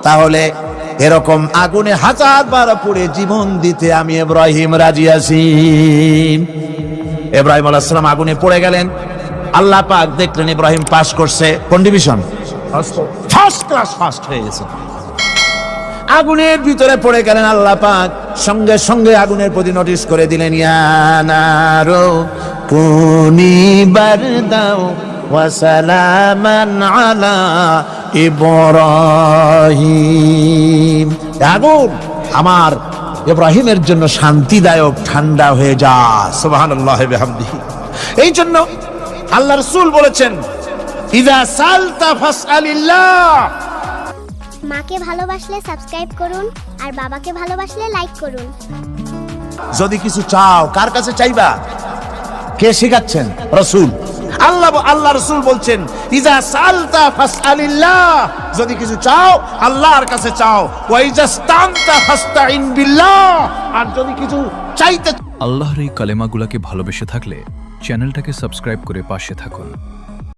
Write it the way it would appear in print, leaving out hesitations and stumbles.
তাহলে এরকম আগুনে 1000 বার পুড়ে জীবন দিতে আমি ইব্রাহিম রাজি আছি। ইব্রাহিম আলাইহিস সালাম আগুনে পড়ে গেলেন। আল্লাহ পাক দেখলেন ইব্রাহিম পাস করছে, কোন ডিভিশন? ফার্স্ট ক্লাস ফার্স্ট হয়ে গেছে। আগুনের ভিতরে পড়ে গেলেন। আল্লাহ পাক সঙ্গে সঙ্গে আগুনের প্রতি নোটিশ করে দিলেন, ইয়া নারু কুনি বারদাও ওয়া সালামান আলা ইব্রাহিম। আগুন আমার ইব্রাহিমের জন্য শান্তিদায়ক, ঠান্ডা হয়ে যা। সুবহানাল্লাহ ওয়া বিহামদিহি। এই জন্য আল্লাহ রাসূল বলেছেন, ইযা সালতা ফাসআলিল্লাহ। মাকে ভালোবাসলে সাবস্ক্রাইব করুন, আর বাবাকে ভালোবাসলে লাইক করুন। যদি কিছু চাও, কার কাছে চাইবা? কে শেখাচ্ছেন? রাসূল। আল্লাহ রাসূল বলছেন, ইযা সালতা ফাসআলিল্লাহ, যদি কিছু চাও আল্লাহর কাছে চাও। ওয়া ইযা ইসতানতা ফাসতাইন বিল্লাহ, আর যদি কিছু চাইতে। আল্লাহর এই কালেমাগুলোকে ভালোবেসে থাকলে চ্যানেলটাকে সাবস্ক্রাইব করে পাশে থাকুন।